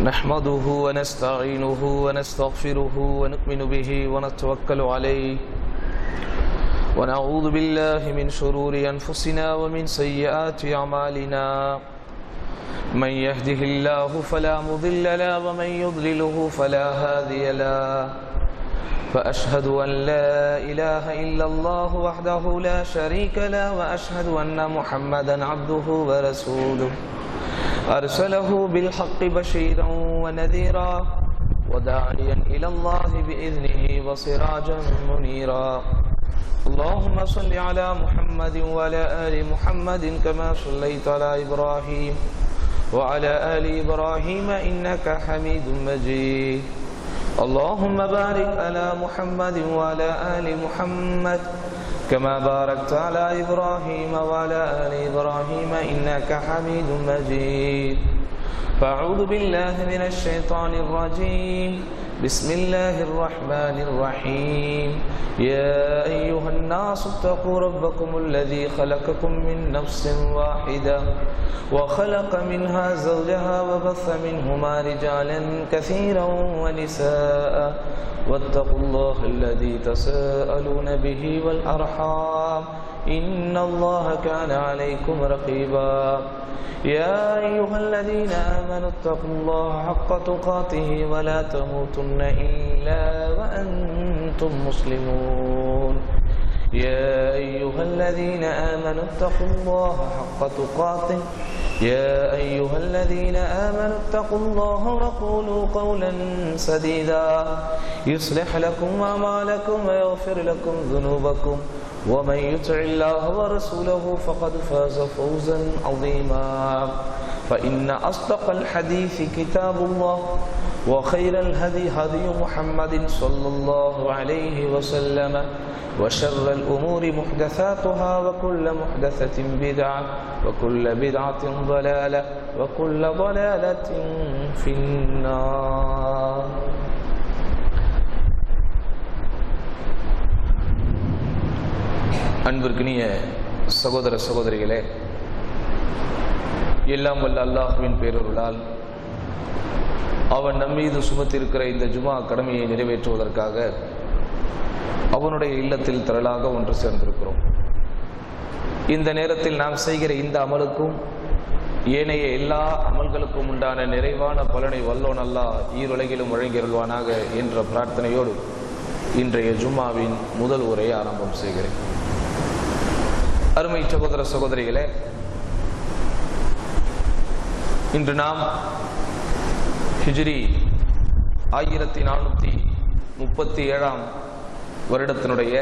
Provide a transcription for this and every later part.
نحمده ونستعينه ونستغفره ونؤمن به ونتوكل عليه ونعوذ بالله من شرور أنفسنا ومن سيئات أعمالنا من يهده الله فلا مضل له ومن يضلله فلا هادي له فأشهد أن لا إله إلا الله وحده لا شريك له وأشهد أن محمدا عبده ورسوله أرسله بالحق بشيرا ونذيرا وداعيا إلى الله بإذنه وسراجا منيرا اللهم صل على محمد وعلى آل محمد كما صليت على إبراهيم وعلى آل إبراهيم إنك حميد مجيد اللهم بارك على محمد وعلى آل محمد كما باركت على إبراهيم وعلى آل إبراهيم إنك حميد مجيد فأعوذ بالله من الشيطان الرجيم بسم الله الرحمن الرحيم يا أيها الناس اتقوا ربكم الذي خلقكم من نفس واحدة وخلق منها زوجها وبث منهما رجالا كثيرا ونساء واتقوا الله الذي تساءلون به والأرحام إن الله كان عليكم رقيبا يا أيها الذين آمنوا اتقوا الله حق تقاته ولا تموتن إلا وأنتم مسلمون يا أيها الذين آمنوا اتقوا الله حق تقاته يا أيها الذين آمنوا اتقوا الله وقولوا قولا سديدا يصلح لكم أعمالكم ويغفر لكم ذنوبكم ومن يطع الله ورسوله فقد فاز فوزا عظيما فإن أصدق الحديث كتاب الله وخير الهدي هدي محمد صلى الله عليه وسلم وشر الأمور محدثاتها وكل محدثة بدعة وكل بدعة ضلالة وكل ضلالة في النار அன்பிற்கினிய சகோதர சகோதரிகளே, எல்லாம் வல்ல அல்லாஹ்வின் பேரருளால் அவன் நம்மீது சுமத்திருக்கிற இந்த ஜுமா கடமையை நிறைவேற்றுவதற்காக அவனுடைய இல்லத்தில் திரளாக ஒன்று சேர்ந்திருக்கிறோம். இந்த நேரத்தில் நாம் செய்கிற இந்த அமலுக்கும் ஏனைய எல்லா அமல்களுக்கும் உண்டான நிறைவான பலனை வல்லோன் அல்லாஹ் ஈருலகிலும் வழங்கியருள்வானாக என்ற பிரார்த்தனையோடு இன்றைய ஜும்மாவின் முதல் உரையை ஆரம்பம் செய்கிறேன். அருமை சகோதர சகோதரிகளே, இன்று நாம் ஹிஜ்ரி 1437 வருடத்தினுடைய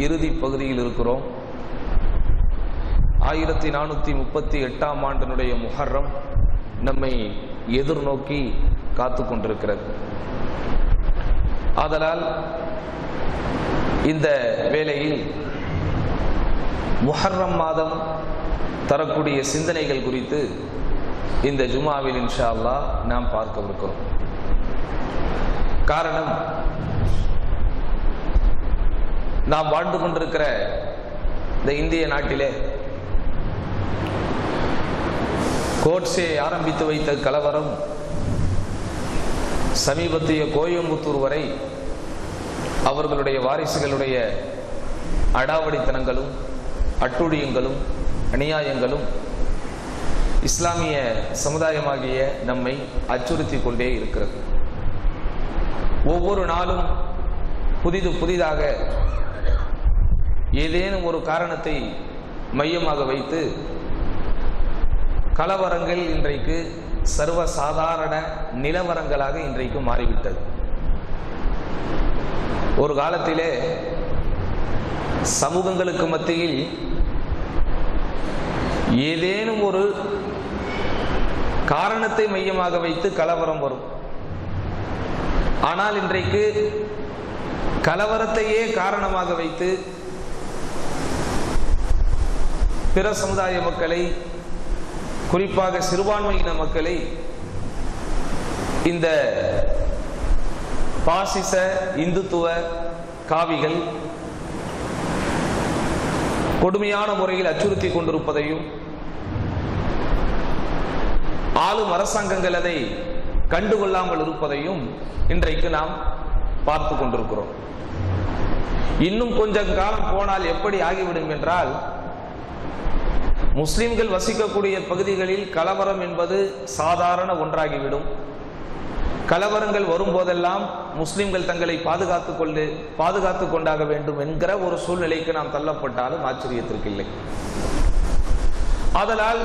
இறுதி பகுதியில் இருக்கிறோம். 1438 ஆண்டினுடைய முஹர்ரம் நம்மை எதிர்நோக்கி காத்து கொண்டிருக்கிறது. ஆதலால் இந்த வேளையில் முஹர்ரம் மாதம் தரக்கூடிய சிந்தனைகள் குறித்து இந்த ஜுமாவில் இன்ஷா அல்லாஹ் நாம் பார்க்கவிருக்கிறோம். காரணம், நாம் வாழ்ந்து கொண்டிருக்கிற இந்த இந்திய நாட்டிலே கோட்ஸே ஆரம்பித்து வைத்த கலவரம் சமீபத்திய கோயம்புத்தூர் வரை அவர்களுடைய வாரிசுகளுடைய அடாவடித்தனங்களும் அட்டுழியங்களும் அநியாயங்களும் இஸ்லாமிய சமுதாயமாகிய நம்மை அச்சுறுத்தி கொண்டே இருக்கிறது. ஒவ்வொரு நாளும் புதிதாக ஏதேனும் ஒரு காரணத்தை மையமாக வைத்து கலவரங்கள் இன்றைக்கு சர்வசாதாரண நிலவரங்களாக இன்றைக்கு மாறிவிட்டது. ஒரு காலத்திலே சமூகங்களுக்கு மத்தியில் ஏதேனும் ஒரு காரணத்தை மையமாக வைத்து கலவரம் வரும். ஆனால் இன்றைக்கு கலவரத்தையே காரணமாக வைத்து பிற சமுதாய மக்களை, குறிப்பாக சிறுபான்மையின மக்களை இந்த பாசிச இந்துத்துவ காவிகள் கொடுமையான முறையில் அச்சுறுத்தி கொண்டிருப்பதையும் ஆளும் அரசாங்கங்கள் அதை கண்டுகொள்ளாமல் இருப்பதையும் இன்றைக்கு நாம் பார்த்து கொண்டிருக்கிறோம். இன்னும் கொஞ்சம் காலம் போனால் எப்படி ஆகிவிடும் என்றால், முஸ்லிம்கள் வசிக்கக்கூடிய பகுதிகளில் கலவரம் என்பது சாதாரண ஒன்றாகிவிடும். கலவரங்கள் வரும்போதெல்லாம் முஸ்லிம்கள் தங்களை பாதுகாத்துக் கொண்டாக வேண்டும் என்கிற ஒரு சூழ்நிலைக்கு நாம் தள்ளப்பட்டாலும் ஆச்சரியத்திற்கில்லை. ஆதலால்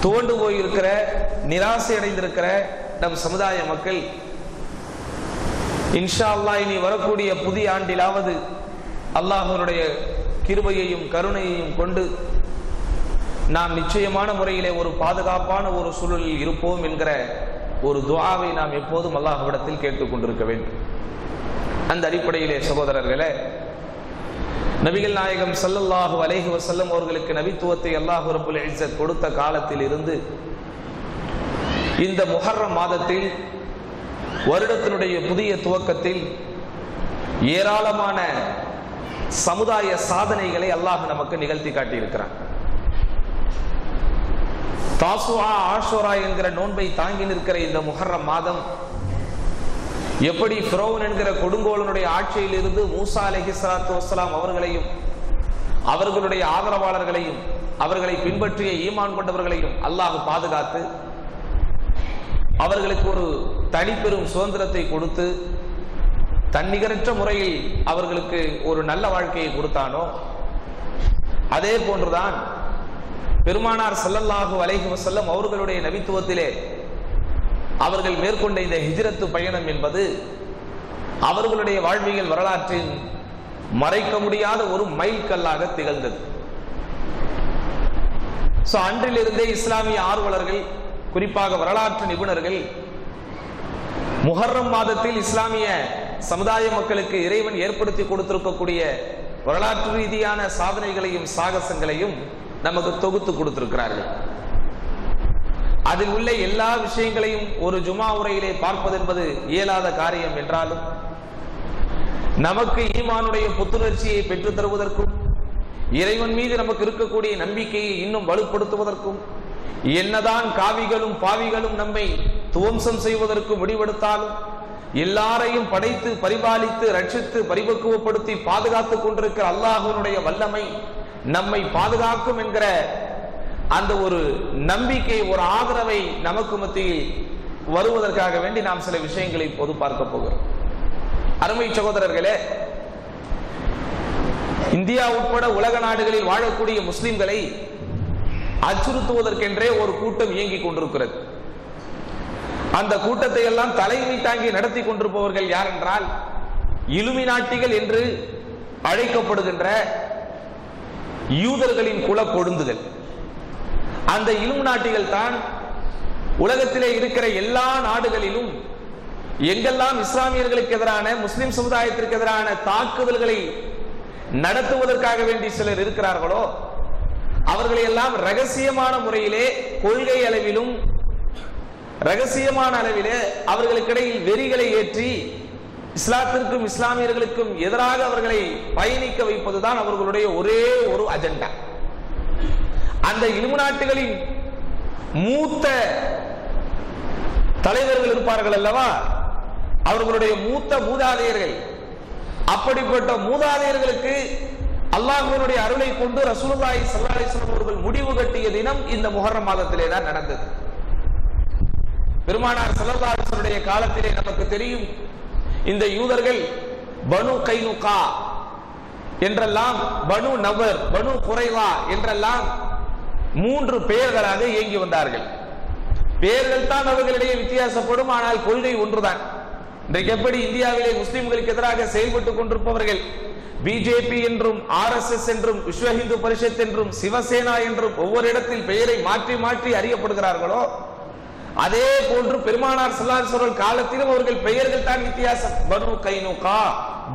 துவண்டு போயிருக்கிற, நிராசை அடைந்திருக்கிற நம் சமுதாய மக்கள் இன்ஷா அல்லாஹ் இனி வரக்கூடிய புதிய ஆண்டிலாவது அல்லாஹ்வுடைய கிருபையையும் கருணையையும் கொண்டு நாம் நிச்சயமான முறையிலே ஒரு பாதுகாப்பான ஒரு சூழலில் இருப்போம் என்கிற ஒரு துஆவை நாம் எப்போதும் அல்லாஹ்விடத்தில் கேட்டுக் கொண்டிருக்க வேண்டும். அந்த அடிப்படையிலே சகோதரர்களே, நபிகள் நாயகம் ஸல்லல்லாஹு அலைஹி வஸல்லம் அவர்களுக்கு நபித்துவத்தை அல்லாஹ் ரப்பல் இஸ்ஸத் கொடுத்த காலத்தில் இருந்து இந்த முஹர்ரம் மாதத்தில், வருடத்தினுடைய புதிய துவக்கத்தில் ஏராளமான சமுதாய சாதனைகளை அல்லாஹ் நமக்கு நிகழ்த்தி காட்டியிருக்கிறான். தாசுஆ, ஆஷுரா என்கிற நோன்பை தாங்கி நிற்கிற இந்த முஹர்ரம் மாதம் எப்படி ஃபிரௌன் என்கிற கொடுங்கோலனுடைய ஆட்சியில் இருந்து மூசா அலைஹிஸ்ஸலாத்து வஸ்ஸலாம் அவர்களையும் அவர்களுடைய ஆதரவாளர்களையும் அவர்களை பின்பற்றிய ஈமான் கொண்டவர்களையும் அல்லாஹ் பாதுகாத்து அவர்களுக்கு ஒரு தனிப்பெரும் சுதந்திரத்தை கொடுத்து தன்னிகரற்ற முறையில் அவர்களுக்கு ஒரு நல்ல வாழ்க்கையை கொடுத்தானோ, அதே போன்றுதான் பெருமானார் ஸல்லல்லாஹு அலைஹி வஸல்லம் அவர்களுடைய நபித்துவத்திலே அவர்கள் மேற்கொண்ட இந்த ஹிஜ்ரத்து பயணம் என்பது அவர்களுடைய வாழ்வியல் வரலாற்றின் மறைக்க முடியாத ஒரு மைல்கல்லாக திகழ்ந்தது. அன்றிலிருந்தே இஸ்லாமிய ஆர்வலர்கள், குறிப்பாக வரலாற்று நிபுணர்கள், முஹர்ரம் மாதத்தில் இஸ்லாமிய சமுதாய மக்களுக்கு இறைவன் ஏற்படுத்தி கொடுத்திருக்கக்கூடிய வரலாற்று ரீதியான சாதனைகளையும் சாகசங்களையும் நமக்கு தொகுத்து கொடுத்திருக்கிறார்கள். அதில் உள்ள எல்லா விஷயங்களையும் ஒரு ஜுமா உரையிலே பார்ப்பது என்பது இயலாத காரியம் என்றாலும், நமக்கு ஈமானுடைய புத்துணர்ச்சியை பெற்றுத் தருவதற்கும் இறைவன் மீது நமக்கு இருக்கக்கூடிய நம்பிக்கையை இன்னும் வலுப்படுத்துவதற்கும், என்னதான் காவிகளும் பாவிகளும் நம்மை துவம்சம் செய்வதற்கு முடிவெடுத்தாலும் எல்லாரையும் படைத்து பரிபாலித்து ரட்சித்து பரிபக்குவப்படுத்தி பாதுகாத்துக் கொண்டிருக்கிற அல்லாஹ்வுடைய வல்லமை நம்மை பாதுகாக்கும் என்கிற அந்த ஒரு நம்பிக்கை, ஒரு ஆதரவை நமக்கு மத்தியில் வருவதற்காக வேண்டி நாம் சில விஷயங்களை இப்போது பார்க்க போகிறோம். அருமை சகோதரர்களே, இந்தியா உட்பட உலக நாடுகளில் வாழக்கூடிய முஸ்லிம்களை அச்சுறுத்துவதற்கென்றே ஒரு கூட்டம் இயங்கிக் கொண்டிருக்கிறது. அந்த கூட்டத்தை எல்லாம் தலைமை தாங்கி நடத்தி கொண்டிருப்பவர்கள் யார் என்றால், இலுமினாட்டிகள் என்று அழைக்கப்படுகின்ற யூதர்களின் குல கொழுந்துகள். அந்த இலுமினாட்டிகள் தான் உலகத்திலே இருக்கிற எல்லா நாடுகளிலும் எங்கெல்லாம் இஸ்லாமியர்களுக்கு எதிரான, முஸ்லிம் சமுதாயத்திற்கு எதிரான தாக்குதல்களை நடத்துவதற்காக வேண்டி சிலர் இருக்கிறார்களோ அவர்களை எல்லாம் ரகசியமான முறையிலே, கொள்கை அளவிலும் ரகசியமான அளவிலே அவர்களுக்கிடையில் வெறிகளை ஏற்றி இஸ்லாத்திற்கும் இஸ்லாமியர்களுக்கும் எதிராக அவர்களை பயணிக்க வைப்பதுதான் அவர்களுடைய ஒரே ஒரு அஜெண்டா. அந்த இலுமினாட்டிகளின் மூத்த தலைவர்கள் இருப்பார்கள் அல்லவா, அவர்களுடைய மூத்த மூதாதையர்கள். அப்படிப்பட்ட மூதாதையர்களுக்கு அல்லாஹ்வுடைய அருளை கொண்டு ரசூலுல்லாஹி ஸல்லல்லாஹு அலைஹி வஸல்லம் அவர்கள் முடிவு கட்டிய தினம் இந்த முஹர்ரம் மாதத்திலே தான் நடந்தது. பெருமானார் ஸல்லல்லாஹு அலைஹி வஸல்லம் காலத்திலே நமக்கு தெரியும், இந்த யூதர்கள் பனு கைனுகா என்றெல்லாம், பனு நவர், பனு குறைவா என்றெல்லாம் 3 பெயர்களாக இயங்கி வந்தார்கள். பெயர்கள் தான் அவர்களிடையே வித்தியாசப்படும், ஆனால் கொள்கை ஒன்றுதான். இன்றைக்கு எப்படி இந்தியாவிலே முஸ்லிம்களுக்கு எதிராக செயல்பட்டுக் கொண்டிருப்பவர்கள் பிஜேபி என்றும் RSS என்றும் விஸ்வ இந்து பரிஷத் என்றும் சிவசேனா என்றும் ஒவ்வொரு இடத்தில் பெயரை மாற்றி மாற்றி அறியப்படுகிறார்களோ, அதே போன்று பெருமானார் ஸல்லல்லாஹு அலைஹி வஸல்லம் காலத்திலும் அவர்கள் பெயர்கள் தான் வித்தியாசம். பனு கைனுகா,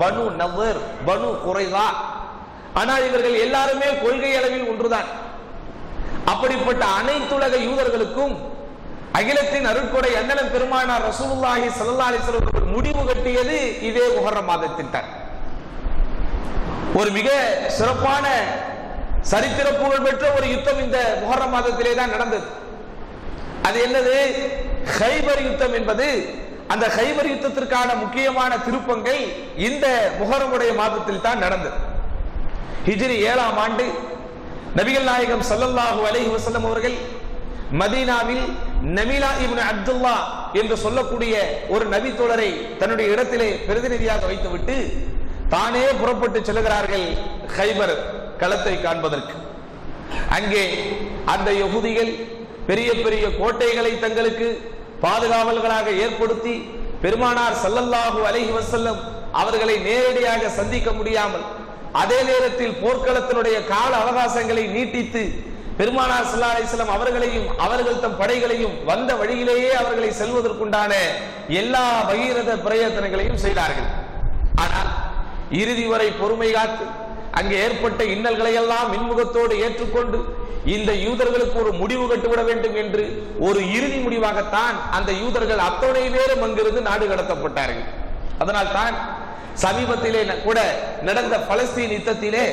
பனு நவர், பனு குறைவா. ஆனால் இவர்கள் எல்லாருமே கொள்கை அளவில் ஒன்றுதான். அப்படிப்பட்ட அனைத்துலக யூதர்களுக்கும் அகிலத்தின் அருட்கொடை அண்ணன் பெருமானார் ரசூலுல்லாஹி ஸல்லல்லாஹு அலைஹி வஸல்லம் முடிவு கட்டியது இதே முஹர்ரம் மாதத்தில் தான். ஒரு மிக சிறப்பான சரித்திர புகழ் பெற்ற ஒரு யுத்தம் இந்த முஹர்ரம் மாதத்திலே தான் நடந்தது. அது என்னது? கைபர் யுத்தம் என்பது. அந்த கைபர் யுத்தத்திற்கான முக்கியமான திருப்பங்கள் இந்த முஹர்ரமுடைய மாதத்தில் தான் நடந்தது. ஹிஜ்ரி 7ஆம் ஆண்டு நபிகள் நாயகம் ஸல்லல்லாஹு அலைஹி வஸல்லம் அவர்கள் மதீனாவில் நமிலா இப்னு அப்துல்லா என்று சொல்லக்கூடிய ஒரு நபி தோழரை தன்னுடைய இடத்திலே பிரதிநிதியாக வைத்துவிட்டு தானே புறப்பட்டு செல்கிறார்கள் கைபர் களத்தை காண்பதற்கு. அங்கே அந்த யஹூதிகள் பெரிய பெரிய கோட்டைகளை தங்களுக்கு பாதுகாவல்களாக ஏற்படுத்தி பெருமானார் ஸல்லல்லாஹு அலைஹி வஸல்லம் அவர்களை நேரடியாக சந்திக்க முடியாமல், அதே நேரத்தில் போர்க்களத்தினுடைய கால அவகாசங்களை நீட்டித்து பெருமானார் ஸல்லல்லாஹு அலைஹி வஸல்லம் அவர்களையும் அவர்கள் தம் படைகளையும் வந்த வழியிலேயே அவர்களை செல்வதற்குண்டான எல்லா பகீரத பிரயத்தனங்களையும் செய்தார்கள். ஆனால் இறுதி வரை பொறுமை காத்து அங்கே ஏற்பட்ட இன்னல்களை எல்லாம் மின்முகத்தோடு ஏற்றுக்கொண்டு இந்த யூதர்களுக்கு ஒரு முடிவு கட்டுவிட வேண்டும் என்று ஒரு இறுதி முடிவாகத்தான் அந்த யூதர்கள் அத்தனை பேரும் அங்கிருந்து நாடு கடத்தப்பட்டார்கள். அதனால் தான் சமீபத்திலே கூட நடந்த பலஸ்தீன் யுத்தத்திலே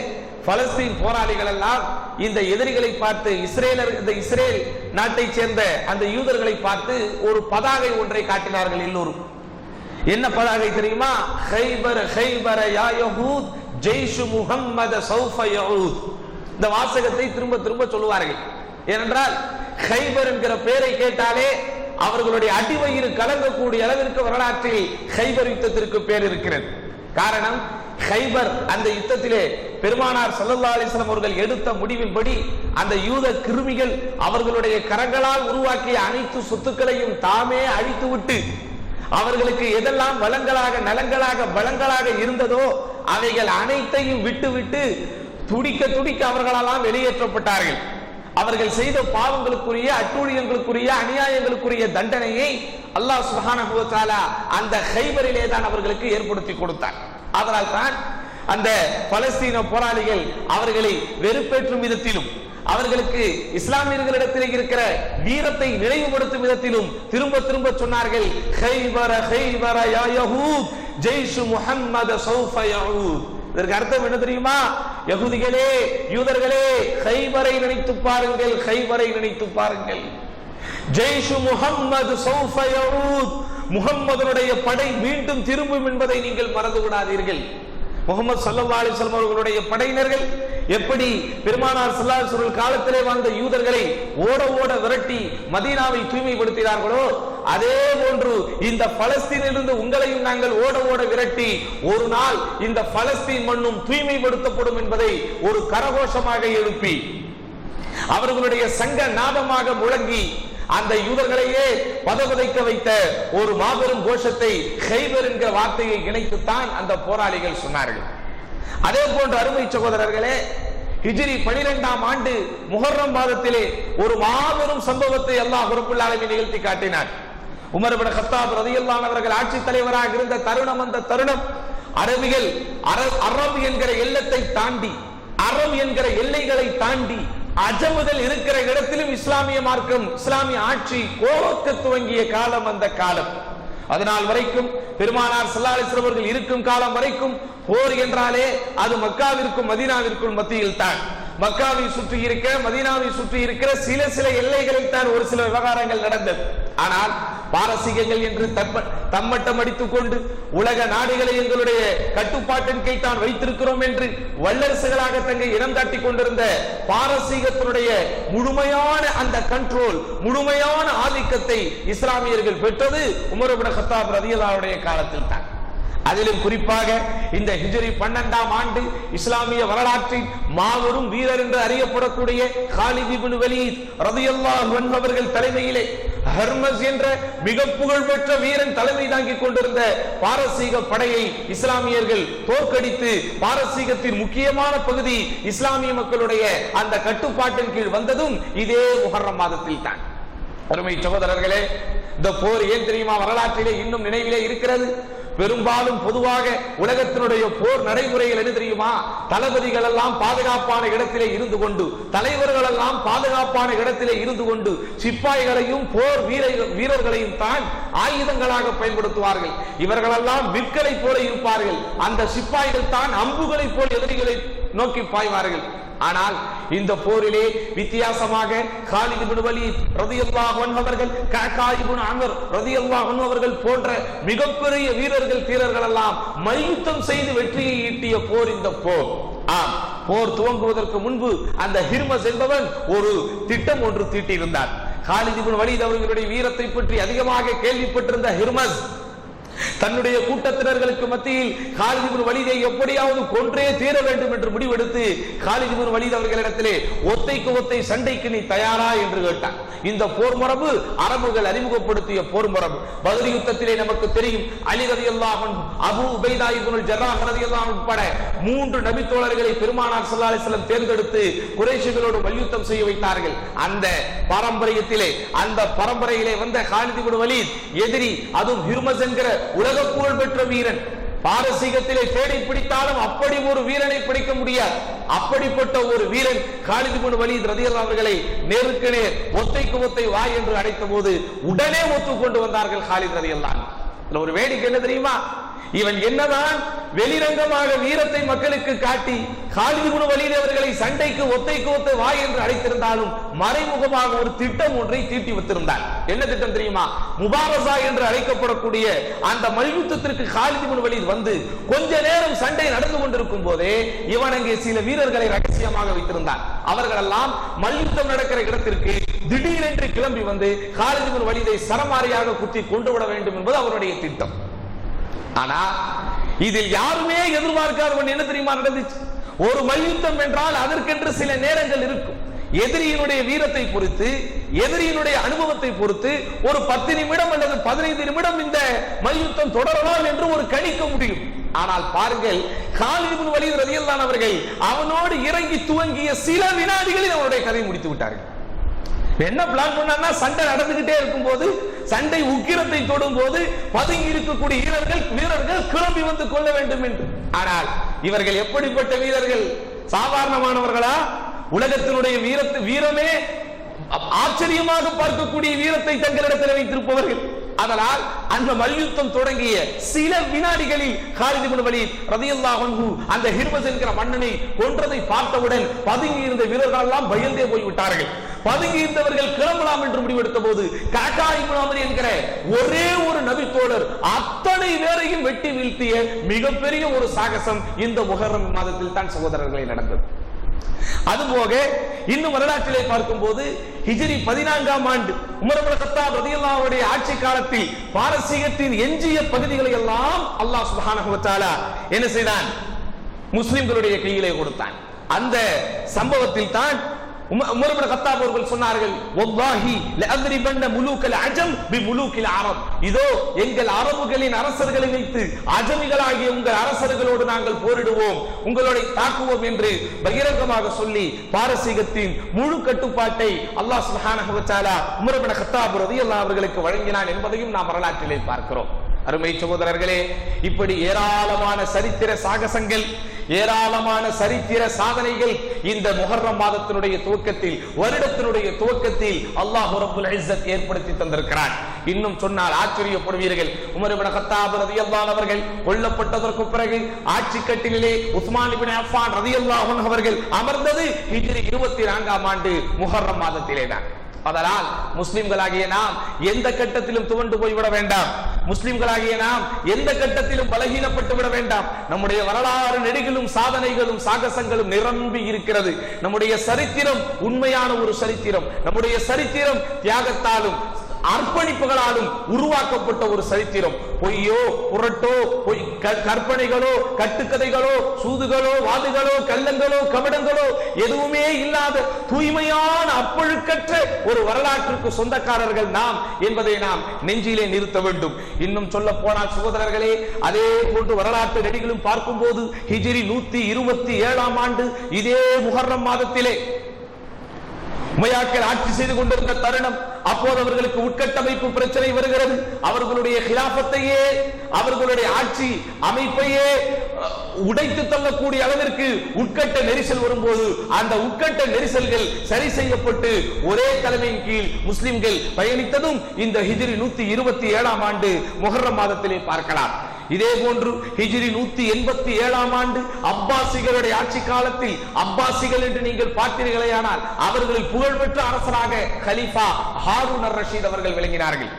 பலஸ்தீன் போராளிகள் எல்லாம் இந்த எதிரிகளை பார்த்து இஸ்ரேல் நாட்டை சேர்ந்த அந்த யூதர்களை பார்த்து ஒரு பதாகை ஒன்றை காட்டினார்கள். எல்லோரும் என்ன பதாகை தெரியுமா? கைபர் கைபர யா யஹூத் ஜெய்ஷு முஹம்மது சௌஃப யஊத். இந்த வாசகத்தை திரும்ப திரும்ப சொல்லுவார்கள். ஏனென்றால் கைபர் என்கிற பெயரை கேட்டாலே அவர்களுடைய அடிவயிறு கலங்கக்கூடிய அளவிற்கு வரலாற்றில் கைபர் யுத்தத்திற்கு பேர் இருக்கிறது. காரணம், கைபர் அந்த யுத்தத்திலே பெருமானார் ஸல்லல்லாஹு அலைஹி வஸல்லம் அவர்கள் எடுத்த முடிவின்படி அந்த யூத கிருமிகள் அவர்களுடைய கரங்களால் உருவாக்கிய அனைத்து சொத்துக்களையும் தாமே அழித்துவிட்டு அவர்களுக்கு எதெல்லாம் வளங்களாக நலங்களாக பலங்களாக இருந்ததோ அவைகள் அனைத்தையும் விட்டுவிட்டு துடிக்க துடிக்க அவர்களெல்லாம் வெளியேற்றப்பட்டார்கள். அவர்கள் செய்த பாவங்களுக்குரிய அட்டூழியங்களுக்குரிய அநியாயங்களுக்குரிய தண்டனையை அல்லாஹ் சுப்ஹானஹு வ தஆலா அந்த கைபரிலே தான் அவர்களுக்கு ஏற்படுத்தி கொடுத்தார். அதனால் தான் அந்த பலஸ்தீன போராளிகள் அவர்களை வெறுப்பேற்றும் விதத்திலும் அவர்களுக்கு இஸ்லாமியர்களிடத்தில் இருக்கிற வீரத்தை நினைவுபடுத்தும் விதத்திலும் திரும்ப திரும்ப சொன்னார்கள், கைபர கைபர யா யஹூத் ஜெய்ஷு முஹம்மது சௌஃப யஊத். இதற்கு அர்த்தம் என்ன தெரியுமா? யஹூதிகளே, யூதர்களே, கைபரை நினைத்து பாருங்கள், கைபரை நினைத்து பாருங்கள். ஜெய்ஷு முஹம்மது சௌஃப யஊத், முஹம்மதுடைய படை மீண்டும் திரும்பும் என்பதை நீங்கள் மறந்து விடாதீர்கள். முஹம்மது ஸல்லல்லாஹு அலைஹி வஸல்லம் அவர்களுடைய படையினர்கள் எப்படி பெருமானார் ஸல்லல்லாஹு அலைஹி வஸல்லம் காலத்திலே வாழ்ந்த யூதர்களை ஓட ஓட விரட்டி மதீனாவை தூய்மைப்படுத்தினார்களோ அதே போன்று இந்த பலஸ்தீனிலிருந்து உங்களையும் நாங்கள் ஓட ஓட விரட்டி ஒரு நாள் இந்த பலஸ்தீன் மண்ணும் தூய்மைப்படுத்தப்படும் என்பதை ஒரு கரகோஷமாக எழுப்பி அவர்களுடைய சங்க நாதமாக முழங்கி அந்த யூதர்களையே பதவதைக்க வைத்த ஒரு மாபெரும் கோஷத்தை கைபர் என்கிற வார்த்தையை இணைத்துத்தான் அந்த போராளிகள் சொன்னார்கள். அதே போன்ற அருமை சகோதரர்களே, ஹிஜ்ரி 12ஆம் ஆண்டு முஹர்ரம் மாதத்திலே ஒரு மாபெரும் சம்பவத்தை அல்லாஹ் ரப்பல் ஆலமீன் நிகழ்த்தி காட்டினார். உமர் இப்னு கத்தாப் ரலியல்லாஹு அன்ஹு அவர்கள் ஆட்சி தலைவராக இருந்த தருணம், அந்த தருணம் அரபிகள் அரபு என்கிற எல்லையை தாண்டி, அரபு என்கிற எல்லைகளை தாண்டி அஜமுதல் இருக்கிற இடத்திலும் இஸ்லாமிய மார்க்கம், இஸ்லாமிய ஆட்சி கோவக்க துவங்கிய காலம் அந்த காலம். அதனால் வரைக்கும் பெருமானார் ஸல்லல்லாஹு அலைஹி வஸல்லம் அவர்கள் இருக்கும் காலம் வரைக்கும் போர் என்றாலே அது மக்காவிற்கும் மதீனாவிற்கும் மத்தியில் தான். மக்காவை சுற்றி இருக்க, மதீனாவை சுற்றி இருக்கிற சில சில எல்லைகளில் தான் ஒரு சில விவகாரங்கள் நடந்தது. ஆனால் பாரசீகங்கள் என்று தம்மட்டம் அடித்துக் கொண்டு உலக நாடுகளை எங்களுடைய கட்டுப்பாட்டின் கீழ் தான் வைத்திருக்கிறோம் என்று வல்லரசுகளாக தங்கை இடம் காட்டிக் கொண்டிருந்த பாரசீகத்தினுடைய முழுமையான அந்த கண்ட்ரோல், முழுமையான ஆதிக்கத்தை இஸ்லாமியர்கள் பெற்றது உமர் இப்னு கத்தாப் ரலியல்லாஹு அன்ஹுடைய காலத்தில் தான். அதிலும் குறிப்பாக இந்த ஹிஜ்ரி 12ஆம் ஆண்டு இஸ்லாமிய வரலாற்றில் மாபெரும் வீரர் என்று அறியப்படக்கூடிய காலித் இப்னு வலீத் ரலியல்லாஹு அன்ஹு அவர்கள் தலைமையிலே ஹர்மஸ் என்ற மிக புகழ்பெற்ற வீரன் தலைமை தாங்கிக் கொண்டிருந்த பாரசீக படையை இஸ்லாமியர்கள் தோற்கடித்து பாரசீகத்தின் முக்கியமான பகுதி இஸ்லாமிய மக்களுடைய அந்த கட்டுப்பாட்டின் கீழ் வந்ததும் இதே முஹர்ரம் மாதத்தில் தான். அருமை சகோதரர்களே, இந்த போர் ஏன் தெரியுமா வரலாற்றிலே இன்னும் நினைவிலே இருக்கிறது? பெரும்பாலும் பொதுவாக உலகத்தினுடைய போர் நடைமுறைகள் என்ன தெரியுமா? தளபதிகள் எல்லாம் பாதுகாப்பான இடத்திலே இருந்து கொண்டு, தலைவர்கள் எல்லாம் பாதுகாப்பான இடத்திலே இருந்து கொண்டு சிப்பாய்களையும் போர் வீரர்களையும் தான் ஆயுதங்களாக பயன்படுத்துவார்கள். இவர்களெல்லாம் விற்களை போல இருப்பார்கள். அந்த சிப்பாய்கள் தான் அம்புகளை போல் எதிரிகளை நோக்கி பாய்வார்கள். ஆனால் இந்த போரிலே வித்தியாசமாக காலித் இப்னு வலீத் ரலியல்லாஹு அன்ஹு அவர்கள், கஅகா இப்னு அம்ர் ரலியல்லாஹு அன்ஹு அவர்கள் போன்ற மிகப்பெரிய வீரர்கள் தீரர்கள் எல்லாம் மல்யுத்தம் செய்து வெற்றியை ஈட்டிய போர் இந்த போர். போர் துவங்குவதற்கு முன்பு அந்த ஹிர்மஸ் என்பவன் ஒரு திட்டம் ஒன்று தீட்டியிருந்தார். காலித் இப்னு வலீத் அவர்களுடைய வீரத்தை பற்றி அதிகமாக கேள்விப்பட்டிருந்த ஹிர்மஸ் தன்னுடைய கூட்டத்தினர்களுக்கு மத்தியில் காலித் இப்னு வலீதை எப்படியாவது கொன்றே தீர வேண்டும் என்று முடிவெடுத்து காலித் இப்னு வலீத் அவர்களிடத்திலே ஒத்தைக்கு ஒத்தை சண்டைக்கு நீ தயாரா என்று கேட்டான். இந்த போர் மரபு அரபுகள் அறிமுகப்படுத்திய போர் மரபு. பத்ர் யுத்தத்திலே நமக்கு தெரியும், அலி ரலியல்லாஹு அன்ஹு, அபூ உபைதா இப்னுல் ஜர்ராஹ் ரலியல்லாஹு அன்ஹு உட்பட 3 நபி தோழர்களை பெருமானார் ஸல்லல்லாஹு அலைஹி வஸல்லம் தேர்ந்தெடுத்து குறைஷிகளோடு மல்யுத்தம் செய்ய வைத்தார்கள். அந்த பரம்பரையிலே வந்த காலித் இப்னு வலீத் எதிரி, அதுவும் ஹிர்மஸ் என்கிற உலக புகழ் பெற்ற வீரன், பாரசீகத்திலே தேடி பிடித்தாலும் அப்படி ஒரு வீரனை பிடிக்க முடியாது. அப்படிப்பட்ட ஒரு வீரன் காலித் இப்னு வலீத் ரலியல்லாஹு அவர்களை நேருக்கு நேர் ஒத்தைக்கு ஒத்தை வா என்று அழைத்த போது உடனே ஒத்துக்கொண்டு வந்தார்கள் காலித் ரலியல்லாஹு அன்ஹு. ஒரு வேடிக்கை என்ன தெரியுமா? இவன் என்னதான் வெளிரங்கமாக வீரத்தை மக்களுக்கு காட்டி காலித் இப்னு வலீத் அவர்களை சண்டைக்கு ஒத்தைக்கு ஒத்தை வா என்று அழைத்திருந்தாலும் மறைமுகமாக ஒரு திட்டம் ஒன்றை தீட்டி வைத்திருந்தார். என்ன திட்டம் தெரியுமா? முபாரசா என்று அழைக்கப்படக்கூடிய அந்த மல்யுத்தத்திற்கு காலித் இப்னு வலீத் வந்து கொஞ்ச நேரம் சண்டை நடந்து கொண்டிருக்கும் போதே இவன் அங்கே சில வீரர்களை ரகசியமாக வைத்திருந்தான். அவர்கள் எல்லாம் மல்யுத்தம் நடக்கிற இடத்திற்கு திடீரென்று கிளம்பி வந்து காலித் இப்னு வலீதை சரமாரியாக குத்தி கொண்டு விட வேண்டும் என்பது அவருடைய திட்டம். ஆனா இதில் யாருமே எதிர்பார்க்காதவன் என்ன தெரியுமா நடந்துச்சு? ஒரு மல்யுத்தம் என்றால் அதற்கென்று சில நேரங்கள் இருக்கும். எதிரியினுடைய வீரத்தை பொறுத்து, எதிரியினுடைய அனுபவத்தை பொறுத்து ஒரு 10 நிமிடம் அல்லது 15 நிமிடம் இந்த மல்யுத்தம் தொடரலாம் என்று ஒரு கணிக்க முடியும். ஆனால் பாருங்கள், காலித் இப்னு வலீத் ரலியல்லாஹு அன்ஹு அவர்கள் அவனோடு இறங்கி துவங்கிய சில வினாடிகளில் அவருடைய கதை முடித்து விட்டார்கள். என்ன பிளான் பண்ணா, சண்டை நடந்துகிட்டே இருக்கும் போது, சண்டை உக்கிரத்தை தொடும் போது பதுங்கி இருக்கக்கூடிய வீரர்கள் கிளம்பி வந்து கொள்ள வேண்டும் என்று. ஆனால் இவர்கள் எப்படிப்பட்ட வீரர்கள்? சாதாரணமானவர்களா? உலகத்தினுடைய வீரமே ஆச்சரியமாக பார்க்கக்கூடிய வீரத்தை தங்களிடத்தில் வைத்திருப்பவர்கள். அதனால் அந்த மல்யுத்தம் தொடங்கிய சில வினாடிகளில் காலித் இப்னு வலீத் ரலியல்லாஹு அன்ஹு அந்த ஹிர்மஸ் என்கிற மன்னனை கொன்றதை பார்த்தவுடன் பதுங்கி இருந்த வீரர்கள் எல்லாம் பயந்தே போய்விட்டார்கள். பதுங்கி இருந்தவர்கள் கிளம்பலாம் என்று முடிவெடுத்த போது கஅகா இப்னு அம்ர் என்கிற ஒரே ஒரு நபி தோழர் அத்தனை பேரையும் வெட்டி வீழ்த்திய மிகப்பெரிய ஒரு சாகசம் இந்த முஹர்ரம் மாதத்தில் தான் சகோதரர்களை நடந்தது. அதுபோக இன்னும் வரலாற்றிலே பார்க்கும் போது ஹிஜ்ரி 14ஆம் ஆண்டு உமர் இப்னு கத்தாப் ரலியல்லாஹு அன்ஹுடைய ஆட்சி காலத்தில் பாரசீகத்தின் எஞ்சிய பகுதிகளை எல்லாம் அல்லாஹ் சுப்ஹானஹு வ தஆலா என்ன செய்தான்? முஸ்லிம்களுடைய கையிலே கொடுத்தான். அந்த சம்பவத்தில் தான் உமர் இப்னு கத்தாப் அவர்கள் சொன்னார்கள், வல்லாஹி லஅத்ரிபன்ன முலூக்கல் அஜம் பிமுலூக்கில் அரப். இதோ எங்கள் அரபுகளின் அரசர்களை வைத்து அஜமிகளாகிய உங்கள் அரசர்களோடு நாங்கள் போரிடுவோம், உங்களை தாக்குவோம் என்று பகிரங்கமாக சொல்லி பாரசீகத்தின் முழு கட்டுப்பாட்டை அல்லாஹ் சுப்ஹானஹு வ தஆலா உமர் இப்னு கத்தாப் ரலியல்லாஹு அவர்களுக்கு வழங்கினான் என்பதையும் நாம் வரலாற்றிலே பார்க்கிறோம். அருமை சகோதரர்களே, இப்படி ஏராளமான சரித்திர சாகசங்கள், ஏராளமான சரித்திர சாதனைகள் இந்த முஹர்ரம் மாதத்தினுடைய துவக்கத்தில், வருடத்தினுடைய துவக்கத்தில் அல்லாஹ் ரப்புல் இஸ்ஸத் ஏற்படுத்தி தந்திருக்கிறார். இன்னும் சொன்னால் ஆச்சரியப்படுவீர்கள். உமர் இப்னு கத்தாப் ரலியல்லாஹு அன்ஹு அவர்கள் கொல்லப்பட்டதற்கு பிறகு ஆட்சி கட்டிலே உஸ்மான் இப்னு அஃபான் ரலியல்லாஹு அன்ஹு அவர்கள் அமர்ந்தது ஹிஜ்ரி 24ஆம் ஆண்டு முஹர்ரம் மாதத்திலே தான். அதனால் முஸ்லிம்களாகிய நாம் எந்த கட்டத்திலும் துவண்டு போய்விட வேண்டாம். முஸ்லிம்களாகிய நாம் எந்த கட்டத்திலும் பலகீனப்பட்டு விட வேண்டாம். நம்முடைய வரலாறு நெடுகிலும் சாதனைகளும் சாகசங்களும் நிரம்பி இருக்கிறது. நம்முடைய சரித்திரம் உண்மையான ஒரு சரித்திரம். நம்முடைய சரித்திரம் தியாகத்தாலும் அர்ப்பணிப்புகளாலும் உருவாக்கப்பட்ட ஒரு சரித்திரம். பொய்யோ புரட்டோ, கற்பனைகளோ, கட்டுக்கதைகளோ, சூதுகளோ, வாதுகளோ, கள்ளங்களோ, கபடங்களோ எதுவுமே இல்லாத தூய்மையான அப்பழுக்கற்ற ஒரு வரலாற்றுக்கு சொந்தக்காரர்கள் நாம் என்பதை நாம் நெஞ்சிலே நிறுத்த வேண்டும். இன்னும் சொல்ல போனால் சகோதரர்களே, அதே போன்று வரலாற்று நெடுகிலும் பார்க்கும் போது ஹிஜ்ரி 127ஆம் ஆண்டு இதே முஹர்ரம் மாதத்திலே உமையாக்கள் ஆட்சி செய்து கொண்டிருந்த தருணம். அப்போது அவர்களுக்கு உட்கட்டமைப்பு பிரச்சனை வருகிறது. அவர்களுடைய கிலாபத்தையே, அவர்களுடைய ஆட்சி அமைப்பையே உடைத்து தள்ளக்கூடிய அளவிற்கு உட்கட்ட நெரிசல் வரும்போது அந்த உட்கட்ட நெரிசல்கள் சரி செய்யப்பட்டு ஒரே தலைமையின் கீழ் முஸ்லிம்கள் பயணித்ததும் இந்த ஹிஜ்ரி 127ஆம் ஆண்டு முஹர்ரம் மாதத்திலே பார்க்கலாம். இதே போன்று ஹிஜ்ரி 187 ஆண்டு அப்பாசிகளுடைய ஆட்சி காலத்தில், அப்பாசிகள் என்று நீங்கள் பார்த்தீர்களேயானால் அவர்களில் புகழ்பெற்ற அரசராக கலீஃபா ஹாரூன் அர் ரஷீத் அவர்கள் விளங்கினார்கள்.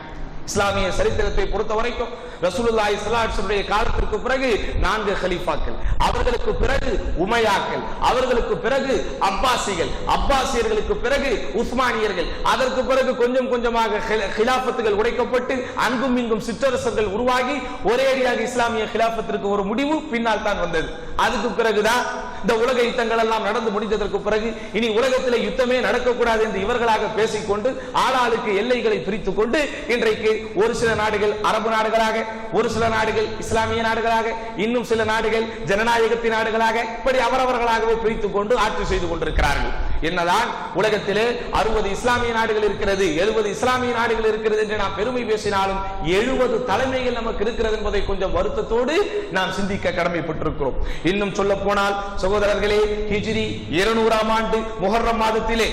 இஸ்லாமிய சரித்திரத்தை பொறுத்த வரைக்கும் ரசூலுல்லாஹி ஸல்லல்லாஹு அலைஹி வஸல்லம் காலத்திற்கு பிறகு 4 கலீஃபாக்கள், அவர்களுக்கு பிறகு உமையாக்கள், அவர்களுக்கு பிறகு அப்பாசிகள், அப்பாசியர்களுக்கு பிறகு உஸ்மானியர்கள், அதற்கு பிறகு கொஞ்சம் கொஞ்சமாக கிலாபத்துகள் உடைக்கப்பட்டு அங்கும் இங்கும் சிற்றரசர்கள் உருவாகி ஒரேடியாக இஸ்லாமிய கிலாபத்திற்கு ஒரு முடிவு பின்னால் தான் வந்தது. அதுக்கு பிறகுதான் இந்த உலக யுத்தங்கள் எல்லாம் நடந்து முடிந்ததற்கு பிறகு இனி உலகத்தில் யுத்தமே நடக்கக்கூடாது என்று இவர்களாக பேசிக்கொண்டு ஆளாளுக்கு எல்லைகளை பிரித்துக் கொண்டு இன்றைக்கு ஒரு சில நாடுகள் அரபு நாடுகளாக, ஒரு சில நாடுகள் இஸ்லாமிய நாடுகளாக, இன்னும் சில நாடுகள் ஜனநாயகத்தின் நாடுகளாக, இப்படி அவரவர்களாகவே பிரித்துக் கொண்டு ஆட்சி செய்து கொண்டிருக்கிறார்கள். என்னதான் உலகத்திலே 60 இஸ்லாமிய நாடுகள் இருக்கிறது, 70 இஸ்லாமிய நாடுகள் இருக்கிறது என்று நாம் பெருமை பேசினாலும் 70 தலைமைகள் நமக்கு இருக்கிறது என்பதை கொஞ்சம் வருத்தத்தோடு நாம் சிந்திக்க கடமைப்பட்டிருக்கிறோம். இன்னும் சொல்ல போனால் சகோதரர்களே, ஹிஜ்ரி 200 ஆண்டு முஹர்ரம் மாதத்திலே